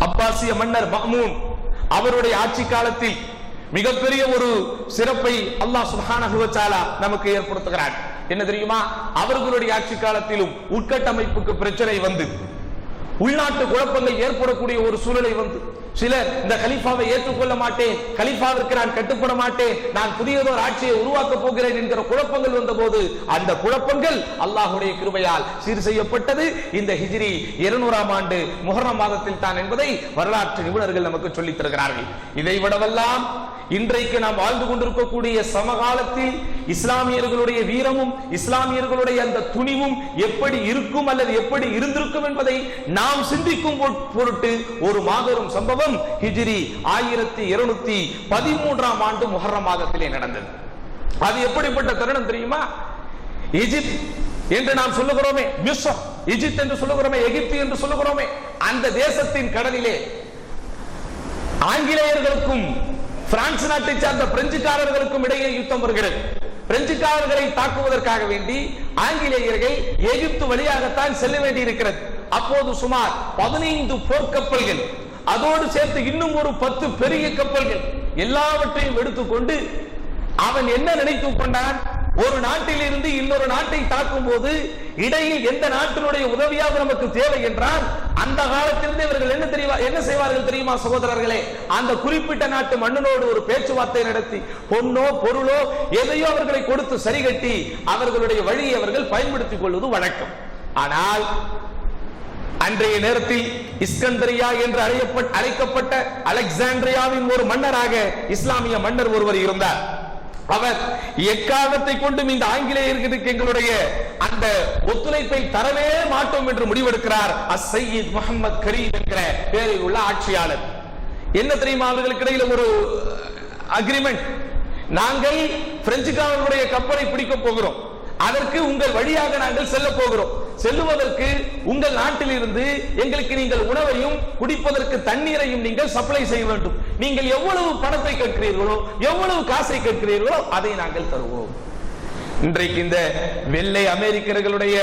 அப்பாசிய மன்னர் மஅமூன் அவருடைய ஆட்சி காலத்தில் மிகப்பெரிய ஒரு சிறப்பை அல்லாஹ் சுப்ஹானஹு வ தஆலா நமக்கு ஏற்படுத்துகிறார். என்ன தெரியுமா? அவர்களுடைய ஆட்சி காலத்திலும் உட்கட்டமைப்புக்கு பிரச்சனை வந்து, உள்நாட்டு குழப்பங்கள் ஏற்படக்கூடிய ஒரு சூழலை வந்து, சிலர் இந்த கலீஃபாவை ஏற்றுக்கொள்ள மாட்டேன், கலீஃபாவிற்கு நான் கட்டுப்பட மாட்டேன், நான் புதியதொரு ஆட்சியை உருவாக்க போகிறேன் என்கிற குழப்பங்கள் வந்தபோது அந்த குழப்பங்கள் அல்லாஹ்வுடைய கிருபையால் சீர் செய்யப்பட்டது இந்த ஹிஜ்ரி 200 ஆண்டு முஹர்ரம் மாதத்தில் தான் என்பதை வரலாற்று நிபுணர்கள் நமக்கு சொல்லித் தருகிறார்கள். இதை விடவெல்லாம் இன்றைக்கு நாம் வாழ்ந்து கொண்டிருக்கக்கூடிய சமகாலத்தில் இஸ்லாமியர்களுடைய வீரமும் இஸ்லாமியர்களுடைய அந்த துணிவும் எப்படி இருக்கும் அல்லது எப்படி இருந்திருக்கும் என்பதை நாம் சிந்திக்கும் பொருட்டு ஒரு மாபெரும் சம்பவம் ஹிஜ்ரி 1213 ஆண்டு முஹர்ரம் மாதத்திலே நடந்தது. அது எப்படிப்பட்ட தருணம் தெரியுமா? எகிப்து என்று நாம் சொல்லுகிறோமே, மிஸ்ர், எகிப்து என்று சொல்லுகிறோமே, எகிப்து என்று சொல்லுகிறோமே, அந்த தேசத்தின் கடலிலே ஆங்கிலேயர்களுக்கும் பிரான்ஸ் நாட்டை சார்ந்த பிரெஞ்சுக்காரர்களுக்கும் இடையே யுத்தம் வருகிறது. பிரெஞ்சுக்காரர்களை தாக்குவதற்காக வேண்டி ஆங்கிலேயர்கள் எகிப்து வழியாகத்தான் செல்ல வேண்டி இருக்கிறது. அப்போது சுமார் 15 போர்க்கப்பல்கள், அதோடு சேர்த்து இன்னும் ஒரு 10 பெரிய கப்பல்கள் எல்லாவற்றையும் எடுத்துக்கொண்டு அவன் என்ன நினைத்து கொண்டான்? ஒரு நாட்டில் இருந்து இன்னொரு நாட்டை தாக்கும் போது இடையில் எந்த நாட்டினுடைய உதவியாக நமக்கு தேவை என்றால், அந்த காலத்திலிருந்து இவர்கள் என்ன செய்வார்கள் தெரியுமா சகோதரர்களே? அந்த குறிப்பிட்ட நாட்டு மன்னனோடு ஒரு பேச்சுவார்த்தை நடத்தி பொன்னோ பொருளோ எதையோ அவர்களை கொடுத்து சரிகட்டி அவர்களுடைய வழியை அவர்கள் பயன்படுத்திக் கொள்வது வழக்கம். ஆனால் அன்றைய நேரத்தில் இஸ்கந்தரியா என்று அழைக்கப்பட்ட அலெக்சாண்ட்ரியாவின் ஒரு மன்னராக இஸ்லாமிய மன்னர் ஒருவர் இருந்தார். அவர் எக்காரணத்தை கொண்டும் இந்த ஆங்கிலேயர்களுக்கு எங்களுடைய அந்த ஒத்துழைப்பை தரவே மாட்டோம் என்று முடிவெடுக்கிறார். அஸ்-சய்யித் முஹம்மது கரீம் என்கிற பெயரில் உள்ள ஆட்சியாளர். என்ன தெரியுமா? அவர்களுக்கு இடையில ஒரு அக்ரிமெண்ட், நாங்கள் பிரெஞ்சுக்காரர்களுடைய கப்பலை பிடிக்க போகிறோம், அதற்கு உங்கள் வழியாக நாங்கள் செல்ல போகிறோம், செல்லுவதற்கு உங்கள் நாட்டில் இருந்து எங்களுக்கு நீங்கள் உணவையும் குடிப்பதற்கு தண்ணீரையும் நீங்கள் சப்ளை செய்ய வேண்டும், நீங்கள் எவ்வளவு பணத்தை கேட்கிறீர்களோ எவ்வளவு காசை கேட்கிறீர்களோ அதை நாங்கள் தருவோம். இன்றைக்கு இந்த வெள்ளை அமெரிக்கர்களுடைய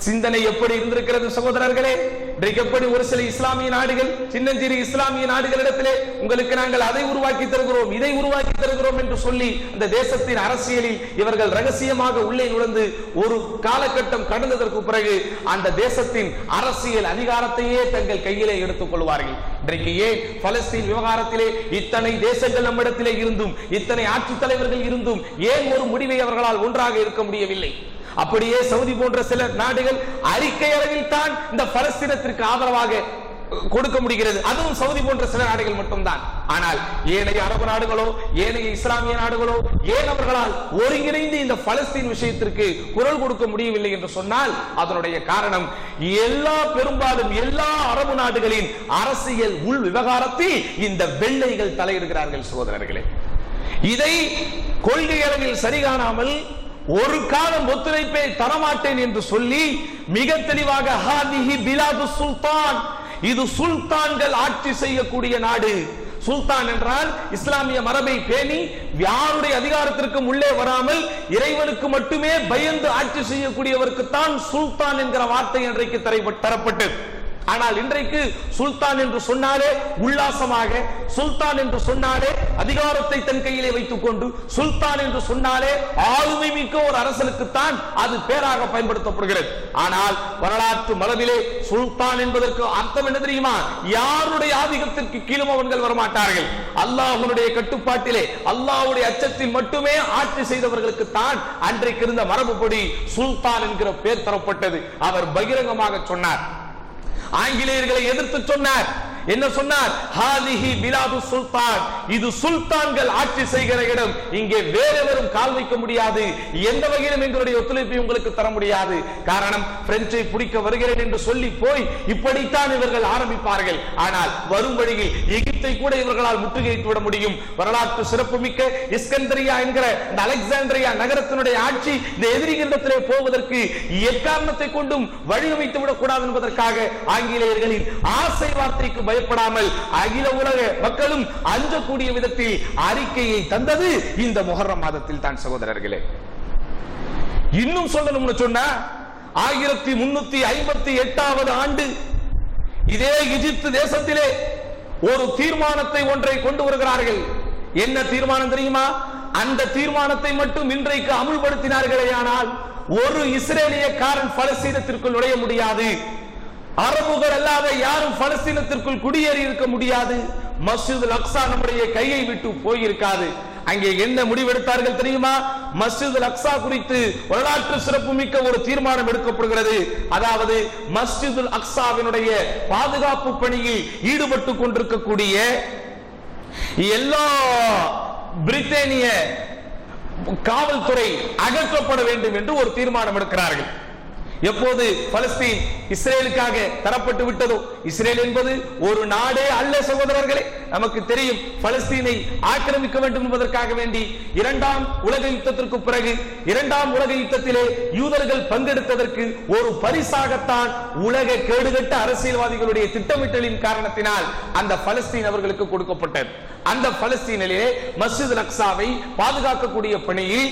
சிந்தனை எப்படி இருந்திருக்கிறது சகோதரர்களே? இன்றைக்கு எப்படி ஒரு சில இஸ்லாமிய நாடுகள், சின்னஞ்சிறு இஸ்லாமிய நாடுகளிடத்திலே உங்களுக்கு நாங்கள் அதை உருவாக்கி தருகிறோம், இதை உருவாக்கி தருகிறோம் என்று சொல்லி அந்த தேசத்தின் அரசியலில் இவர்கள் ரகசியமாக உள்ளே நுழைந்து ஒரு காலகட்டம் கடந்ததற்கு பிறகு அந்த தேசத்தின் அரசியல் அதிகாரத்தையே தங்கள் கையிலே எடுத்துக் கொள்வார்கள். இன்றைக்கு ஏன் பலஸ்தீன் விவகாரத்திலே இத்தனை தேசங்கள் நம்மிடத்திலே இருந்தும், இத்தனை ஆட்சி தலைவர்கள் இருந்தும் ஏன் ஒரு முடிவை அவர்களால் ஒன்றாக இருக்க முடியவில்லை? அப்படியே சவுதி போன்ற சில நாடுகள் அறிக்கை அளவில் தான் இந்த பலஸ்தீனத்திற்கு ஆதரவாக கொடுக்க முடிகிறது, அதுவும் சவுதி போன்ற சில நாடுகள் மட்டும்தான். ஆனால் ஏனைய அரபு நாடுகளோ ஏனைய இஸ்லாமிய நாடுகளோ ஏன் அவர்களால் ஒருங்கிணைந்து இந்த பலஸ்தீன் விஷயத்திற்கு குரல் கொடுக்க முடியவில்லை என்று சொன்னால் அதனுடைய காரணம் பெரும்பாலும் எல்லா அரபு நாடுகளின் அரசியல் உள் விவகாரத்தில் இந்த வெள்ளைகள் தலையிடுகிறார்கள் சகோதரர்களே. இதை கொள்கை அளவில் சரிகாணாமல் ஒரு காலம் ஒத்துழைப்பை தரமாட்டேன் என்று சொல்லி மிக தெளிவாக ஹாதிஹி பிலாது சுல்தான், இது சுல்தான்கள் ஆட்சி செய்யக்கூடிய நாடு. சுல்தான் என்றால் இஸ்லாமிய மரபை பேணி யாருடைய அதிகாரத்திற்கும் உள்ளே வராமல் இறைவனுக்கு மட்டுமே பயந்து ஆட்சி செய்யக்கூடியவருக்கு தான் சுல்தான் என்கிற வார்த்தை இன்றைக்கு தரப்பட்டு ஆனால் இன்றைக்கு சுல்தான் என்று சொன்னாலே உல்லாசமாக, சுல்தான் என்று சொன்னாலே அதிகாரத்தை தன் கையிலே வைத்துக் கொண்டு, சுல்தான் என்று சொன்னாலே ஆளுமை மிக்க ஒரு அரசனுக்குத்தான் அது பேராக பயன்படுத்தப்படுகிறது. ஆனால் வரலாற்று மரபிலே சுல்தான் என்பதற்கு அர்த்தம் என்ன தெரியுமா? யாருடைய ஆதிக்கத்திற்கு கீழும் அவர்கள் வரமாட்டார்கள், அல்லாஹ்வுடைய கட்டுப்பாட்டிலே அல்லாஹ்வுடைய அச்சத்தில் மட்டுமே ஆட்சி செய்தவர்களுக்கு தான் அன்றைக்கு இருந்த மரபுப்படி சுல்தான் என்கிற பெயர் தரப்பட்டது. அவர் பகிரங்கமாக சொன்னார், ஆங்கிலேயர்களை எதிர்த்து சொன்னார். என்ன சொன்னார்? ஹாதிஹி பிலாது சுல்தான், இது சுல்தான்கள் ஆட்சி செய்கிற இடம், இங்கே வேறெவரும் கால் வைக்க முடியாது, எந்த வகையிலும் எங்களுடைய ஒத்துழைப்பை உங்களுக்கு தர முடியாது. காரணம், பிரெஞ்சை பிடிக்க வருகிறேன் என்று சொல்லி போய் இப்படித்தான் இவர்கள் ஆரம்பிப்பார்கள். ஆனால் வரும் வழியில் எகிப்தை கூட இவர்களால் முற்றுகையிட்டு விட முடியும். வரலாற்று சிறப்புமிக்க இஸ்கந்தரியா என்கிற இந்த அலெக்சாந்திரியா நகரத்தினுடைய ஆட்சி இந்த எதிரிகளிடத்திலே போவதற்கு எக்காரணத்தை கொண்டும் வழிவமைத்து விடக்கூடாது என்பதற்காக ஆங்கிலேயர்களின் ஆசை வார்த்தைக்கு பயப்படாமல் அகில உலக மக்களும் அஞ்சக்கூடிய விதத்தில் அறிக்கையை தந்தது இந்த முஹர்ரம் மாதத்தில் தான் சகோதரர்களே. இன்னும் சொல்லணும்னு சொன்னா 1358வது ஆண்டு இதே எகிப்து தேசத்திலே ஒரு தீர்மானத்தை ஒன்றை கொண்டு வருகிறார்கள். என்ன தீர்மானம் தெரியுமா? அந்த தீர்மானத்தை மட்டும் இன்றைக்கு அமுல்படுத்தினார்களே ஆனால் ஒரு இஸ்ரேலியக்காரன் பலஸ்தீனத்திற்குள் நுழைய முடியாது, அரபுகள் அல்லாத யாரும் பலஸ்தீனத்திற்குள் குடியேறி இருக்க முடியாது, மஸ்ஜித் அல்-அக்ஸா நம்முடைய கையை விட்டு போயிருக்காது. அங்கே என்ன முடிவெடுத்தார்கள் தெரியுமா? மஸ்ஜித் அல்-அக்ஸா குறித்து வரலாற்று சிறப்பு மிக்க ஒரு தீர்மானம் எடுக்கப்படுகிறது. அதாவது மஸ்ஜித் அல்-அக்ஸாவினுடைய பாதுகாப்பு பணியில் ஈடுபட்டு கொண்டிருக்கக்கூடிய எல்லா பிரிட்டேனிய காவல்துறை அகற்றப்பட வேண்டும் என்று ஒரு தீர்மானம் எடுக்கிறார்கள். எப்போது பலஸ்தீன் இஸ்ரேலுக்காக தரப்பட்டு விட்டதோ, இஸ்ரேல் என்பது ஒரு நாடே அல்ல சகோதரர்களே. நமக்கு தெரியும், பலஸ்தீனை ஆக்கிரமிக்க வேண்டும் என்பதற்காக வேண்டி இரண்டாம் உலக யுத்தத்திற்கு பிறகு இரண்டாம் உலக யுத்தத்திலே யூதர்கள் பங்கெடுத்ததற்கு ஒரு பரிசாகத்தான் உலக கேடுகட்ட அரசியல்வாதிகளுடைய திட்டமிட்டலின் காரணத்தினால் அந்த பலஸ்தீன் அவர்களுக்கு கொடுக்கப்பட்டது. அந்த பலஸ்தீனிலே மஸ்ஜித் அல்-அக்ஸாவை பாதுகாக்கக்கூடிய பணியில்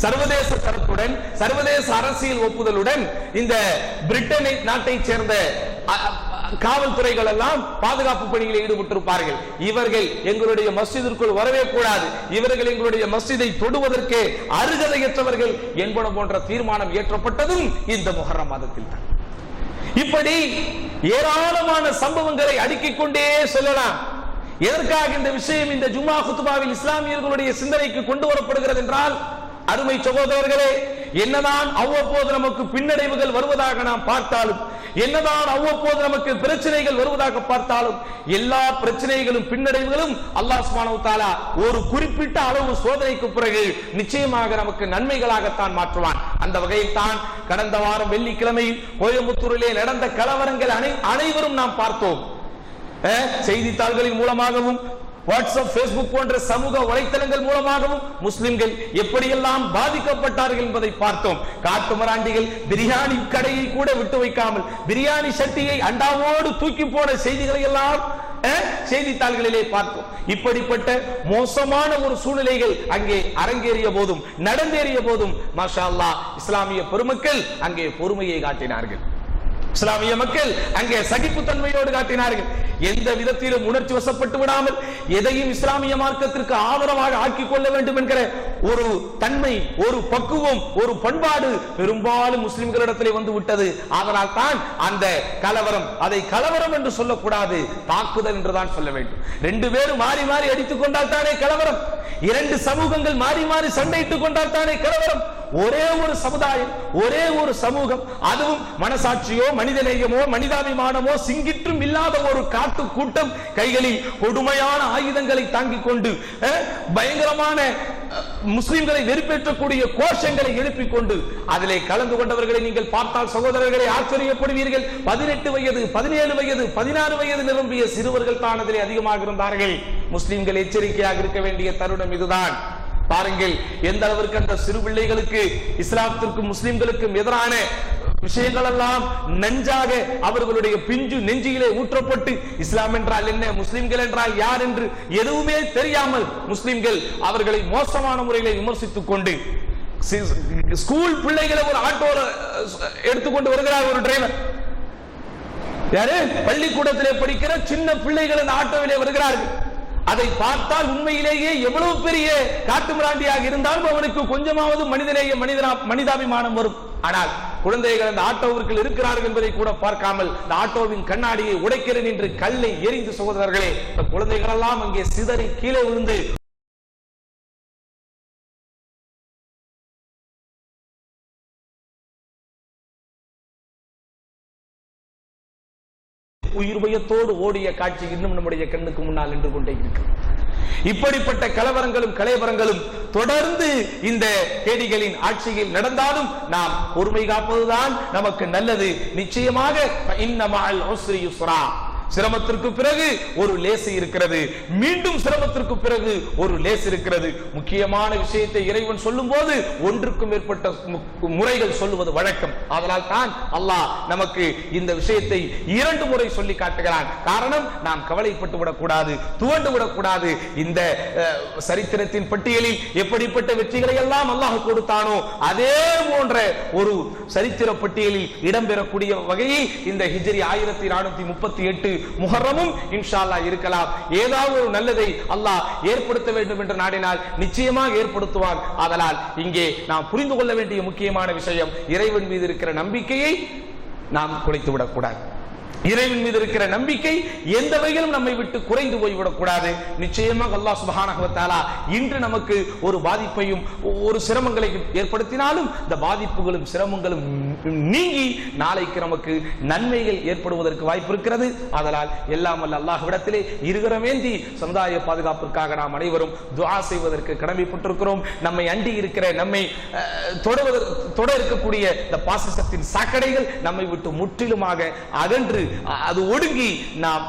சர்வதேச தரப்புடன் சர்வதேச அரசியல் ஒப்புதலுடன் இந்த பிரிட்டன் நாட்டை சேர்ந்த காவல்துறைகள் எல்லாம் பாதுகாப்பு பணியில் ஈடுபட்டிருப்பார்கள். இவர்கள் எங்களுடைய மஸ்ஜிதிற்குள் வரவே கூடாது, இவர்கள் எங்களுடைய மஸ்ஜிதை தொடுவதற்கு அருகதையற்றவர்கள் என்பன போன்ற தீர்மானம் ஏற்றப்பட்டதும் இந்த முஹர்ரம் மாதத்தில் தான். இப்படி ஏராளமான சம்பவங்களை அடுக்கிக் கொண்டே சொல்லலாம். எதற்காக இந்த விஷயம் இந்த ஜும்மா குத்பாவில் இஸ்லாமியர்களுடைய சிந்தனைக்கு கொண்டு வரப்படுகிறது என்றால், அருமை சகோதரர்களே, என்னதான் அவ்வப்போது நமக்கு பின்னடைவுகள் வருவதாக நாம் பார்த்தாலும், என்னதான் அவ்வப்போது நமக்கு பிரச்சனைகள் வருவதாக பார்த்தாலும், எல்லா பிரச்சனைகளும் பின்னடைவுகளும் அல்லாஹ் சுப்ஹானஹு வ தஆலா ஒரு குறிப்பிட்ட அளவு சோதனைக்கு பிறகு நிச்சயமாக நமக்கு நன்மைகளாகத்தான் மாற்றுவான். அந்த வகையில் தான் கடந்த வாரம் வெள்ளிக்கிழமையில் கோயம்புத்தூரிலே நடந்த கலவரங்கள் அனைவரும் நாம் பார்த்தோம். செய்தித்தாள்களின் மூலமாகவும் வாட்ஸ்அப், பேஸ்புக் போன்ற சமூக வலைத்தளங்கள் மூலமாகவும் முஸ்லிம்கள் எப்படியெல்லாம் பாதிக்கப்பட்டார்கள் என்பதை பார்த்தோம். காட்டுமராண்டிகள் பிரியாணி கடையை கூட விட்டு வைக்காமல் பிரியாணி சட்டியை அண்டாவோடு தூக்கி போன செய்திகளை எல்லாம் செய்தித்தாள்களிலே பார்த்தோம். இப்படிப்பட்ட மோசமான ஒரு சூழ்நிலைகள் அங்கே அரங்கேறிய போதும் நடந்தேறிய போதும் மாஷா அல்லாஹ் இஸ்லாமிய பெருமக்கள் அங்கே பொறுமையை காட்டினார்கள். இஸ்லாமிய மக்கள் அங்கே சகிப்புத்தன்மையோடு காட்டினார்கள். எந்த விதத்திலும் உணர்ச்சி வசப்பட்டு விடாமல் எதையும் இஸ்லாமிய மார்க்கத்திற்கு ஆதரவாக ஆக்கிக் கொள்ள வேண்டும் என்கிற ஒரு தன்மை, ஒரு பக்குவம், ஒரு பண்பாடு பெரும்பாலும் முஸ்லிம்களிடத்திலே வந்து விட்டது. அதனால் தான் அந்த கலவரம், அதை கலவரம் என்று சொல்லக்கூடாது, தாக்குதல் என்றுதான் சொல்ல வேண்டும். ரெண்டு பேரும் மாறி மாறி அடித்துக் கொண்டால் தானே கலவரம், இரண்டு சமூகங்கள் மாறி மாறி சண்டையிட்டுக் கொண்டால் தானே கலவரம். ஒரே ஒரு சமுதாயம், ஒரே ஒரு சமூகம், அதுவும் மனசாட்சியோ மனிதநேயமோ மனிதாபிமானமோ சிங்கிற்றும் இல்லாத ஒரு காட்டு கூட்டம் கைகளில் கொடுமையான ஆயுதங்களை தாங்கிக் கொண்டு பயங்கரமான முஸ்லிம்களை வெறுப்பேற்றக்கூடிய கோஷங்களை எழுப்பிக் கொண்டு அதிலே கலந்து கொண்டவர்களை நீங்கள் பார்த்தால் சகோதரர்களை ஆச்சரியப்படுவீர்கள். 18 வயது 17 வயது 16 வயது நிரம்பிய சிறுவர்கள் தான் அதிலே அதிகமாக இருந்தார்கள். முஸ்லிம்கள் எச்சரிக்கையாக இருக்க வேண்டிய தருணம் இதுதான். பாருங்கள் எந்த அளவிற்கு அந்த சிறு பிள்ளைகளுக்கு இஸ்லாத்திற்கும் முஸ்லிம்களுக்கும் எதிரான விஷயங்கள் எல்லாம் நஞ்சாக அவர்களுடைய பிஞ்சு நெஞ்சிலே ஊற்றப்பட்டு, இஸ்லாம் என்றால் என்ன, முஸ்லிம்கள் என்றால் யார் என்று எதுவுமே தெரியாமல் முஸ்லிம்கள் அவர்களை மோசமான முறையிலே விமர்சித்துக் கொண்டு, ஸ்கூல் பிள்ளைகளை ஒரு ஆட்டோ எடுத்துக்கொண்டு வருகிறார் ஒரு டிரைவர். யாரு? பள்ளிக்கூடத்திலே படிக்கிற சின்ன பிள்ளைகள் அந்த ஆட்டோவிலே வருகிறார்கள். அதை பார்த்தால் உண்மையிலேயே எவ்வளவு பெரிய காட்டுமிராண்டியாக இருந்தாலும் அவனுக்கு கொஞ்சமாவது மனிதநேய மனிதாபிமானம் வரும். ஆனால் குழந்தைகள் அந்த ஆட்டோவிற்குள் இருக்கிறார்கள் என்பதை கூட பார்க்காமல் இந்த ஆட்டோவின் கண்ணாடியை உடைக்கிறேன் என்று கல்லை எரிந்து, சகோதரர்களே, குழந்தைகள் எல்லாம் அங்கே சிதறி கீழே விழுந்து உயிர் பயத்தோடு ஓடிய காட்சி இன்னும் நம்முடைய கண்ணுக்கு முன்னால் நின்று கொண்டே இருக்கு. இப்படிப்பட்ட கலவரங்களும் கலைவரங்களும் தொடர்ந்து இந்த கேடிகளின் ஆட்சியில் நடந்தாலும் நாம் பொறுமை காப்பதுதான் நமக்கு நல்லது. நிச்சயமாக இன்னமல் உஸ்ரி யுஸ்ரா, சிரமத்திற்கு பிறகு ஒரு லேசு இருக்கிறது, மீண்டும் சிரமத்திற்கு பிறகு ஒரு லேசு இருக்கிறது. முக்கியமான விஷயத்தை இறைவன் சொல்லும் போது ஒன்றுக்கும் மேற்பட்ட முறைகள் சொல்லுவது வழக்கம். அதனால் தான் அல்லாஹ் நமக்கு இந்த விஷயத்தை 2 முறை சொல்லி காட்டுகிறான். காரணம், நாம் கவலைப்பட்டு விடக்கூடாது, துவண்டு விடக்கூடாது. இந்த சரித்திரத்தின் பட்டியலில் எப்படிப்பட்ட வெற்றிகளை எல்லாம் அல்லாஹ் கொடுத்தானோ அதே போன்ற ஒரு சரித்திர பட்டியலில் இடம்பெறக்கூடிய வகையில் இந்த ஹிஜ்ரி 1438 முஹர்ரமும் இன்ஷா அல்லாஹ் இருக்கலாம். ஏதாவது ஒரு நல்லதை அல்லாஹ் ஏற்படுத்த வேண்டும் என்று நாடினால் நிச்சயமாக ஏற்படுத்துவான். அதனால் இங்கே நாம் புரிந்து கொள்ள வேண்டிய முக்கியமான விஷயம், இறைவன் மீது இருக்கிற நம்பிக்கையை நாம் குலைத்து விடக்கூடாது. இறைவன் மீது இருக்கிற நம்பிக்கை எந்த வகையிலும் நம்மை விட்டு குறைந்து போய்விடக்கூடாது. நிச்சயமாக அல்லாஹ் சுப்ஹானஹு வ தஆலா இன்று நமக்கு ஒரு பாதிப்பையும் ஒரு சிரமங்களை ஏற்படுத்தினாலும் இந்த பாதிப்புகளும் சிரமங்களும் நீங்கி நாளைக்கு நமக்கு நன்மைகள் ஏற்படுவதற்கு வாய்ப்பு இருக்கிறது. அதனால் எல்லாம் வல்ல அல்லாஹ்விடத்திலே இருகரமேந்தி சமுதாய பாதுகாப்பிற்காக நாம் அனைவரும் துஆ செய்வதற்கு கடமைப்பட்டிருக்கிறோம். நம்மை அண்டி இருக்கிற, நம்மை தொட இருக்கக்கூடிய இந்த பாசிசத்தின் சாக்கடைகள் நம்மை விட்டு முற்றிலுமாக அகன்று அது ஒடுங்கி நாம்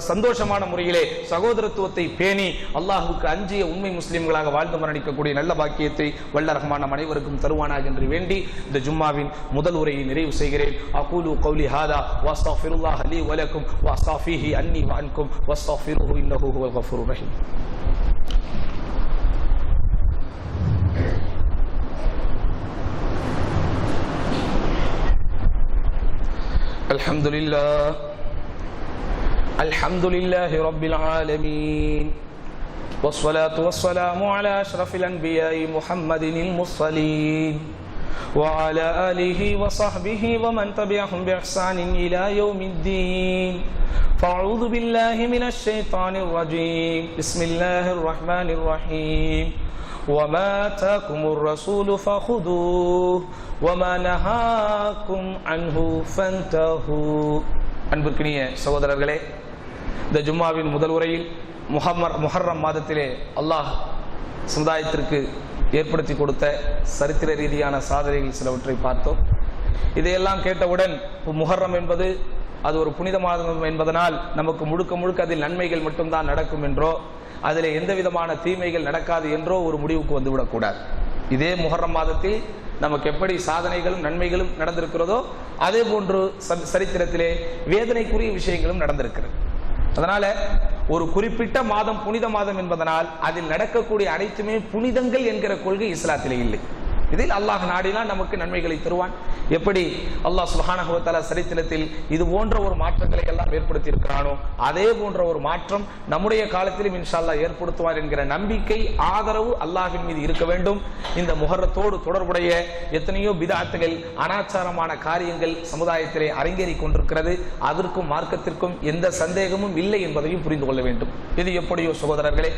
சந்தோஷமான முறையிலே சகோதரத்துவத்தை பேணி அல்லாஹ்வுக்கு அஞ்சிய உண்மை முஸ்லிம்களாக வாழ்ந்து மரணிக்கக்கூடிய நல்ல பாக்கியத்தை வல்ல ரஹ்மான் நம் அனைவருக்கும் தருவானாக என்று வேண்டி இந்த ஜும்மாவின் முதல் உரையை நிறைவு செய்கிறேன். அகூலு கௌலி ஹாதா வஸ்தக்ஃபிருல்லாஹ லீ வ லக்கும் வஸ்தக்ஃபிஹி அன்னி வ அன்கும் வஸ்தக்ஃபிருஹு இன்னஹு ஹுவல் கஃபூருர் ரஹீம். الحمد لله رب العالمين والصلاة والسلام على أشرف الأنبياء محمد المرسلين وعلى آله وصحبه ومن تبعهم بإحسان إلى يوم الدين. فأعوذ بالله من الشيطان الرجيم. بسم الله الرحمن الرحيم. وما آتاكم الرسول فخذوه وما نهاكم عنه فانتهوا. அன்பிற்கினிய சகோதரர்களே, இந்த ஜும்மாவின் முதல் உரையில் முஹர்ரம் மாதத்திலே அல்லாஹ் சமுதாயத்திற்கு ஏற்படுத்தி கொடுத்த சரித்திர ரீதியான சாதனைகள் சிலவற்றை பார்த்தோம். இதையெல்லாம் கேட்டவுடன் முஹர்ரம் என்பது அது ஒரு புனித மாதம் என்பதனால் நமக்கு முழுக்க முழுக்க அதில் நன்மைகள் மட்டும்தான் நடக்கும் என்றோ, அதில் எந்த விதமான தீமைகள் நடக்காது என்றோ ஒரு முடிவுக்கு வந்துவிடக்கூடாது. இதே முஹர்ரம் மாதத்தில் நமக்கு எப்படி சாதனைகளும் நன்மைகளும் நடந்திருக்கிறதோ அதே போன்று சரித்திரத்திலே வேதனைக்குரிய விஷயங்களும் நடந்திருக்கிறது. அதனால ஒரு குறிப்பிட்ட மாதம் புனித மாதம் என்பதனால் அதில் நடக்கக்கூடிய அனைத்துமே புனிதங்கள் என்கிற கொள்கை இஸ்லாத்திலே இல்லை. இதில் அல்லாஹ் நாடினால் நமக்கு நன்மைகளை தருவான். எப்படி அல்லாஹ் சுப்ஹானஹு வ தஆலா சரித்திரத்தில் இது போன்ற ஒரு மாற்றங்களை எல்லாம் ஏற்படுத்தி இருக்கிறானோ அதே போன்ற ஒரு மாற்றம் நம்முடைய காலத்திலும் இன்ஷா அல்லாஹ் ஏற்படுத்துவார் என்கிற நம்பிக்கை, ஆதரவு அல்லாஹ்வின் மீது இருக்க வேண்டும். இந்த முஹர்ரத்தோடு தொடர்புடைய எத்தனையோ பிதஅத்துகள், அனாச்சாரமான காரியங்கள் சமுதாயத்திலே அரங்கேறிக் கொண்டிருக்கிறது. அதற்கும் மார்க்கத்திற்கும் எந்த சந்தேகமும் இல்லை என்பதையும் புரிந்து கொள்ள வேண்டும். இது எப்படியோ சகோதரர்களே,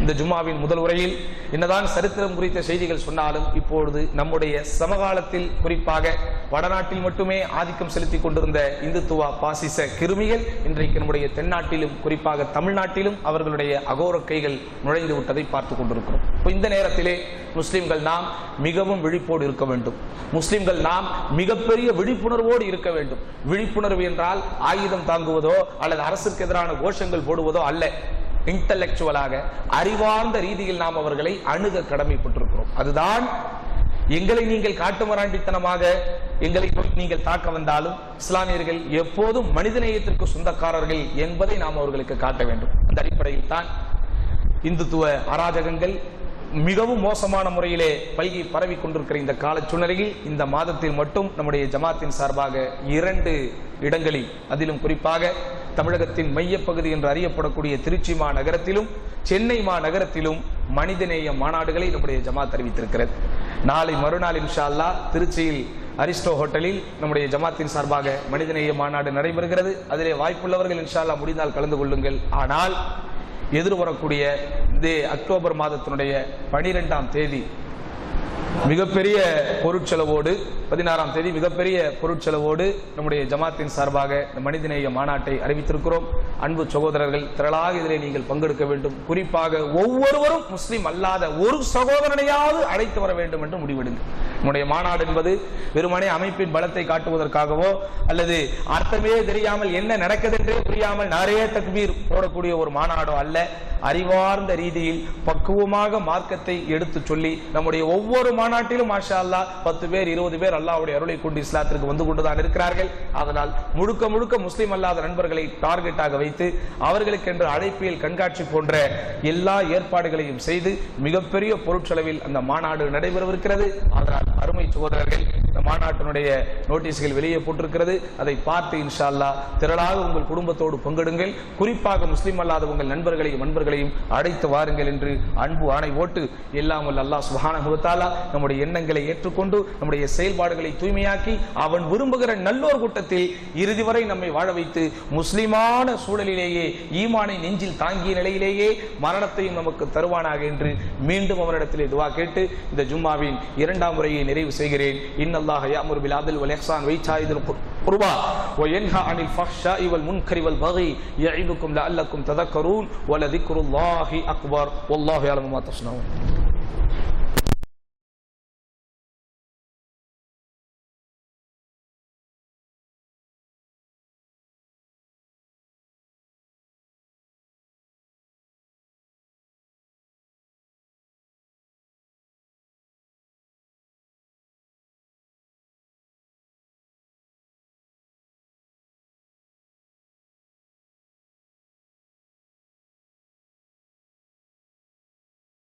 இந்த ஜும்மாவின் முதல் உரையில் என்னதான் சரித்திரம் குறித்த செய்திகள் சொன்னாலும் இப்பொழுது நம்முடைய சமகாலத்தில் குறிப்பாக வடநாட்டில் மட்டுமே ஆதிக்கம் செலுத்திக் கொண்டிருந்த இந்துத்துவ பாசிச கிருமிகள் இன்றைக்கு நம்முடைய தென்னாட்டிலும் குறிப்பாக தமிழ்நாட்டிலும் அவர்களுடைய அகோர கைகள் நுழைந்து விட்டதை பார்த்து கொண்டிருக்கிறோம். இந்த நேரத்திலே முஸ்லிம்கள் நாம் மிகவும் விழிப்போடு இருக்க வேண்டும். முஸ்லிம்கள் நாம் மிகப்பெரிய விழிப்புணர்வோடு இருக்க வேண்டும். விழிப்புணர்வு என்றால் ஆயுதம் தாங்குவதோ அல்லது அரசுக்கு எதிரான கோஷங்கள் போடுவதோ அல்ல. இன்டலெக்சுவலாக அறிவார்ந்த ரீதியில் நாம் அவர்களை அணுக கடமைப்பட்டிருக்கிறோம். அதுதான் எங்களை நீங்கள் காட்டுமராண்டித்தனமாக எங்களை நீங்கள் தாக்க வந்தாலும் இஸ்லாமியர்கள் எப்போதும் மனிதநேயத்திற்கு சொந்தக்காரர்கள் என்பதை நாம் அவர்களுக்கு காட்ட வேண்டும். அந்த அடிப்படையில் தான் இந்துத்துவ அராஜகங்கள் மிகவும் மோசமான முறையிலே பல்கி பரவி கொண்டிருக்கிற இந்த கால சூழ்நிலையில் இந்த மாதத்தில் மட்டும் நம்முடைய ஜமாத்தின் சார்பாக 2 இடங்களில், அதிலும் குறிப்பாக தமிழகத்தின் மையப்பகுதி என்று அறியப்படக்கூடிய திருச்சி மாநகரத்திலும் சென்னை மாநகரத்திலும் மனிதநேய மாநாடுகளை நம்முடைய ஜமாத் அறிவித்திருக்கிறது. நாளை மறுநாள் இன்ஷா அல்லாஹ் திருச்சியில் அரிஸ்டோ ஹோட்டலில் நம்முடைய ஜமாத்தின் சார்பாக மனிதநேய மாநாடு நடைபெறுகிறது. அதிலே வாய்ப்புள்ளவர்கள் இன்ஷா அல்லாஹ் முடிந்தால் கலந்து கொள்ளுங்கள். ஆனால் எதிர்வரக்கூடிய இந்த அக்டோபர் மாதத்தினுடைய 12ஆம் தேதி மிகப்பெரிய பொருட்செலவோடு, 16ஆம் தேதி மிகப்பெரிய பொருட்செலவோடு நம்முடைய ஜமாத்தின் சார்பாக இந்த மனிதநேய மாநாட்டை அறிவித்திருக்கிறோம். அன்பு சகோதரர்கள், திரளாக இதிலே நீங்கள் பங்கெடுக்க வேண்டும். குறிப்பாக ஒவ்வொருவரும் முஸ்லிம் அல்லாத ஒரு சகோதரனையாவது அழைத்து வர வேண்டும் என்று முடிவெடுங்கள். நம்முடைய மாநாடு என்பது வெறுமனே அமைப்பின் பலத்தை காட்டுவதற்காகவோ அல்லது அர்த்தமே தெரியாமல் என்ன நடக்குது என்றே புரியாமல் நிறைய தக்பீர் போடக்கூடிய ஒரு மாநாடோ அல்ல. அறிவார்ந்த ரீதியில் பக்குவமாக மார்க்கத்தை எடுத்து சொல்லி நம்முடைய ஒவ்வொரு மாநாட்டிலும் மாஷா அல்லாஹ் 10 பேர் 20 பேர் அல்லாஹ்வுடைய அருளை கொண்டு இஸ்லாத்திற்கு வந்து கொண்டுதான் இருக்கிறார்கள். அதனால் முழுக்க முழுக்க முஸ்லிம் அல்லாத நண்பர்களை டார்கெட்டாக வைத்து அவர்களுக்கென்று அழைப்பியல் கண்காட்சி போன்ற எல்லா ஏற்பாடுகளையும் செய்து மிகப்பெரிய பொருட்செலவில் அந்த மாநாடு நடைபெறவிருக்கிறது. அதனால் அருமை சகோதரர்கள், இந்த மாநாட்டினுடைய நோட்டீஸ்கள் வெளியே போட்டிருக்கிறது. அதை பார்த்து இன்ஷா அல்லாஹ் திரளாக உங்கள் குடும்பத்தோடு பங்கெடுங்கள். குறிப்பாக முஸ்லிம் அல்லாத உங்கள் நண்பர்களையும் அழைத்து வாருங்கள் என்று அன்பு ஆணை ஓட்டு எல்லாம் வல்ல அல்லாஹ் சுப்ஹானஹு வ தஆலா நம்முடைய எண்ணங்களை ஏற்றுக்கொண்டு நம்முடைய செயல்பாடுகளை தூய்மையாக்கி அவன் விரும்புகிற நல்லோர் கூட்டத்தில் இறுதி வரை நம்மை வாழ வைத்து முஸ்லிமான சூழலிலேயே ஈமானை நெஞ்சில் தாங்கிய நிலையிலேயே மரணத்தையும் நமக்கு தருவானாக என்று மீண்டும் அவரிடத்திலே துஆ கேட்டு இந்த ஜும்மாவின் 2ஆம் முறையை நிறைவு செய்கிறேன். இன்னல்லாஹ யஅமுரு பில் அத்ல் வல் இஹ்சான் வ ஈதாஇல் குர்பா வ யன்ஹா அனில் ஃபஹ்ஷாஇ வல் முன்கரி வல் பகி யஇதுக்கும் லஅல்லக்கும் ததக்கரூன் வ லذிக்ருல்லாஹி அக்பர் வல்லாஹு யஅலமு மா தஸ்னஊன்.